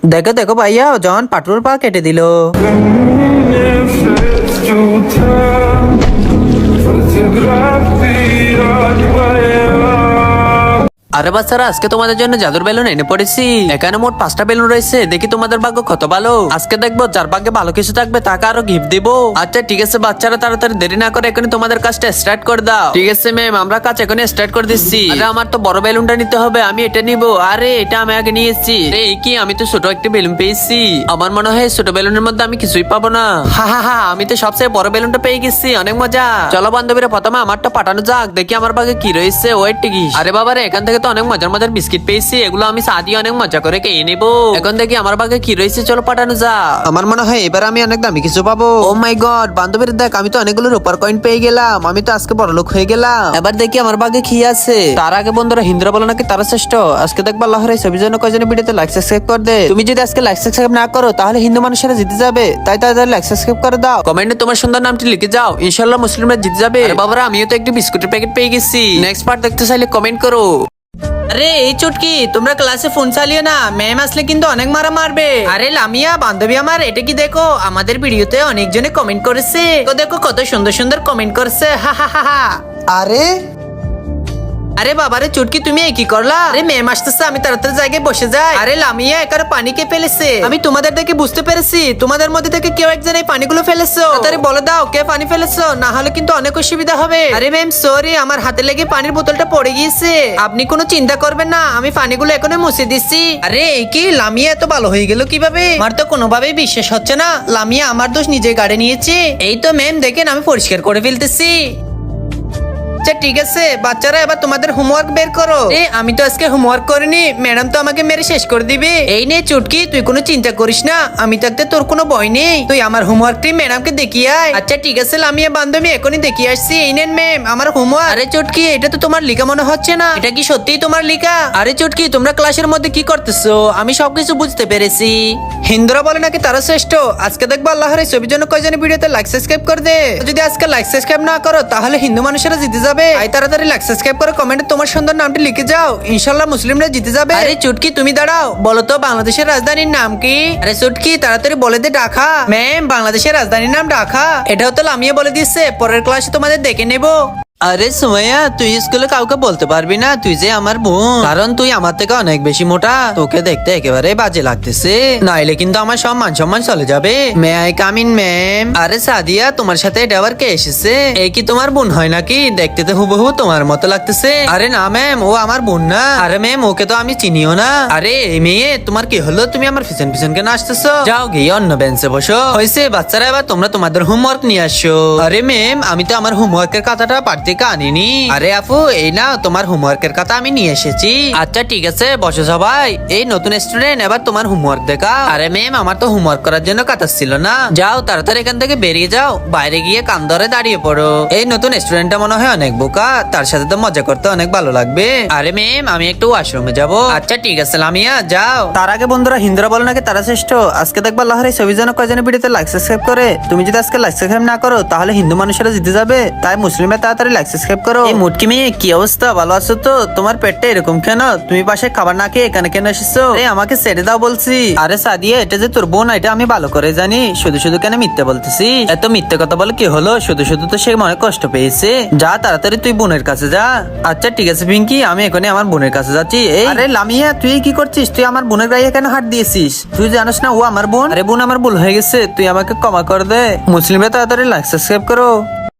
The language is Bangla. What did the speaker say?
দেখো দেখো ভাইয়া, জন পাটুর পা কেটে দিল। আরে বাচ্চারা, আজকে তোমাদের জন্য জাদুর বেলুন এনে পড়েছি। এখানে মোট 5টা বেলুন রয়েছে। দেখি তোমাদের ভাগ্য কত ভালো। আজকে দেখবো যার ভাগ্যে ভালো কিছু থাকবে তাকে আরো গিফট দিব। আচ্ছা ঠিক আছে বাচ্চারা, তাড়াতাড়ি দেরি না করে এখনই তোমাদের কাজটা স্টার্ট করে দাও। ঠিক আছে ম্যাম, আমরা কাজ এখনই স্টার্ট করে দিচ্ছি। আরে আমার তো বড় বেলুনটা নিতে হবে, আমি এটা নিব। আরে এটা আমি আগে নিয়েছি। এই কি, আমি তো ছোট একটা বেলুন পেয়েছি। আমার মনে হয় ছোট বেলুনের মধ্যে আমি কিছুই পাবো না। হা হা হা, আমি তো সবচেয়ে বড় বেলুনটা পেয়ে গেছি, অনেক মজা। চলো বান্ধবীরা, প্রথমে আমারটা পাঠানো যাক, দেখি আমার ভাগে কি রয়েছে। ওয়েট টিকিস। আরে বাবা রে, এখান থেকে তো অনেক মজার মজার বিস্কিট পেয়েছি, এগুলো আমি চা দিয়ে অনেক মজা করে খেয়ে নেবো। এখন দেখি আমার ভাগে কি রয়েছে, চলো পাঠানো যা। আমার মনে হয় এবার আমি অনেক দামি কিছু পাবো। ও মাই গড, বান্ধবীর দেখ, আমি তো অনেকগুলো রূপার কয়েন পেয়ে গেলাম। আমি তো আজকে বড়লোক হয়ে গেলাম। এবার দেখি আমার ভাগে কি আছে। তার আগে বন্ধুরা, হিন্দুরা বলো নাকি তারা শ্রেষ্ঠ। আজকে দেখবো আল্লাহর এই ছবির জন্য কয়জনের ভিডিওতে লাইক সাবস্ক্রাইব করে দে। তুমি যদি আজকে লাইক সাবস্ক্রাইব না করো তাহলে হিন্দু মানুষেরা জিতে যাবে, তাই তাদের লাইক সাবস্ক্রাইব করে দাও। কমেন্টে তোমার সুন্দর নামটি লিখে যাও, ইনশাআল্লাহ মুসলিমরা জিতে যাবে। বাবারা, আমিও তো একটি বিস্কুটের প্যাকেট পেয়ে গেছি। নেক্সট পার্ট দেখতে চাইলে কমেন্ট করো। আরে এই চুটকি, তোমরা ক্লাসে ফোন চালিয়ে না, ম্যাম আসলে কিন্তু অনেক মারা মারবে। আরে লামিয়া বান্ধবী আমার, এটা কি দেখো, আমাদের ভিডিওতে অনেকজনে কমেন্ট করেছে। দেখো কত সুন্দর সুন্দর কমেন্ট করছে। হা হা হা হা। আরে আরে বাবারে চুটকি, তুমি কি করলা? আরে ম্যাম আসতেছে, আমি তাড়াতাড়ি জায়গায় বসে যাই। আরে লামিয়া একারে পানি কে ফেলেছে? আমি তোমাদের দেখে বুঝতে পেরেছি তোমাদের মধ্যে থেকে কেউ একজন এই পানিগুলো ফেলেছো। তাড়াতাড়ি বলে দাও কে পানি ফেলেছো, না হলে কিন্তু অনেক অসুবিধা হবে। আরে ম্যাম সরি, আমার হাতে লেগে পানির বোতলটা পড়ে গিয়েছে। আপনি কোনো চিন্তা করবেন না, আমি পানিগুলো এখনই মুছে দিচ্ছি। আরে এই কি, লামিয়া এত ভালো হয়ে গেল কিভাবে? আমার তো কোনোভাবেই বিশ্বাস হচ্ছে না। লামিয়া আমার দোষ নিজে গাড়ি নিয়েছে। এই তো ম্যাম দেখেন, আমি পরিষ্কার করে ফেলতেছি। আচ্ছা ঠিক আছে বাচ্চারা, এবার তোমাদের হোমওয়ার্ক বের করো। আমি তো আজকে হোমওয়ার্ক করিনি, ম্যাডাম তো আমাকে মেরে শেষ করে দিবে। এই নে চুটকি, তুই কোনো চিন্তা করিস না, আমি থাকতে তোর কোনো ভয় নেই। তুই আমার হোমওয়ার্কটি ম্যাডামকে দেখিয়ে আয়। আচ্ছা ঠিক আছে লামিয়া বান্ধবী, এখনই দেখিয়ে আসছি। এই নেন ম্যাম আমার হোমওয়ার্ক। আরে চুটকি, এটা তো তোমার লিখা মনে হচ্ছে না, এটা কি সত্যিই তোমার লিখা? আরে চুটকি, তোমরা ক্লাসের মধ্যে কি করতেছো? আমি সবকিছু বুঝতে পেরেছি। হিন্দুরা বলে নাকি তারা শ্রেষ্ঠ। আজকে দেখবো আল্লাহর এই ছবির জন্য কয়জনের ভিডিওতে লাইক সাবস্ক্রাইব করে দে। যদি আজকে লাইক সাবস্ক্রাইব না করো তাহলে হিন্দু মানুষেরা জিতে যাবে। তাড়াতাড়ি লাইক সাবস্ক্রাইব করে কমেন্টে তোমার সুন্দর নামটি লিখে যাও, ইনশাআল্লাহ মুসলিমরা জিতে যাবে। আরে চুটকি তুমি দাঁড়াও, বলো তো বাংলাদেশের রাজধানীর নাম কি? আরে চুটকি তাড়াতাড়ি বলে দে। ঢাকা। ম্যাম বাংলাদেশের রাজধানীর নাম ঢাকা। এটাও তো লামিয়া বলে দিচ্ছে, পরের ক্লাসে তোমাদের দেখে নেবো। আরে সুমাইয়া, তুই স্কুলে কাউকে বলতে পারবি না তুই যে আমার বোন, কারণ তুই আমার থেকে অনেক বেশি মোটা। তোকে দেখতে একেবারে বাজে লাগতেছে, নাইলে কিন্তু আমার সব মান সম্মান চলে যাবে। May I come in ma'am? আরে সাদিয়া, তোমার সাথে এটা আবার কে এসেছে? এই কি তোমার বোন হয় নাকি? দেখতে তো হুবহু তোমার মতো লাগতেছে। আরে না ম্যাম, ও আমার বোন না। আরে ম্যাম, ওকে তো আমি চিনিও না। আরে এই মেয়ে, তোমার কি হলো? তুমি আমার পিছন পিছন কেন আসতেছো? যাও গিয়ে অন্য বেঞ্চে বসো। হয়েছে বাচ্চারা, এবার তোমরা তোমাদের হোমওয়ার্ক নিয়ে আসো। আরে ম্যাম, আমি তো আমার হোমওয়ার্কের কথাটা পারতে আনিনি। আরে আপু, এই না তোমার হোমওয়ার্কের কথা আমি নিয়ে এসেছি। আচ্ছা ঠিক আছে বসো সবাই। এই নতুন স্টুডেন্ট, এবার তোমার হোমওয়ার্ক দেখা। আরে ম্যাম, আমার তো হোমওয়ার্ক করার জন্য কথা ছিল না। যাও তাড়াতাড়ি এখান থেকে বেরিয়ে যাও, বাইরে গিয়ে কান ধরে দাঁড়িয়ে পড়ো। এই নতুন স্টুডেন্টটা মনে হয় অনেক বোকা, তার সাথে তো মজা করতে অনেক ভালো লাগবে। আরে ম্যাম, আমি একটু ওয়াশরুমে যাবো। আচ্ছা ঠিক আছে লামিয়া, যাও। তার আগে বন্ধুরা, হিন্দুরা বলো নাকি তারা শ্রেষ্ঠ। আজকে দেখবো আল্লাহর এই ছবির জন্য কয়জনের ভিডিওতে লাইক সাবস্ক্রাইব করে। তুমি যদি আজকে লাইক সাবস্ক্রাইব না করো তাহলে হিন্দু মানুষেরা জিতে যাবে, তাই মুসলিমরা তাড়াতাড়ি লাইক সাবস্ক্রাইব করো। এই মুটকি মেয়ে, কি অবস্থা? ভালো আছো তো? তোমার পেটটা এরকম কেন? তুমি পাশে খাবার না খেয়ে এখানে কেন এসেছো? আমাকে ছেড়ে দাও বলছি। আরে সাদিয়া, এটা যে তোর বোন, এটা আমি ভালো করে জানি। শুধু শুধু কেন মিথ্যে বলতেছি? এত মিথ্যে কথা বলে কি হলো? শুধু শুধু তো সে মনে কষ্ট পেয়েছে। যা তাড়াতাড়ি তুই বোনের কাছে যা। আচ্ছা ঠিক আছে পিঙ্কি, আমি এখনই আমার বোনের কাছে যাচ্ছি। এই আরে লামিয়া, তুই কি করছিস? তুই আমার বোনের গায়ে কেন হাত দিয়েছিস? তুই জানিস না ও আমার বোন? আরে বোন, আমার ভুল হয়ে গেছে, তুই আমাকে ক্ষমা করে দে। মুসলিমরা তাড়াতাড়ি লাইক সাবস্ক্রাইব করো।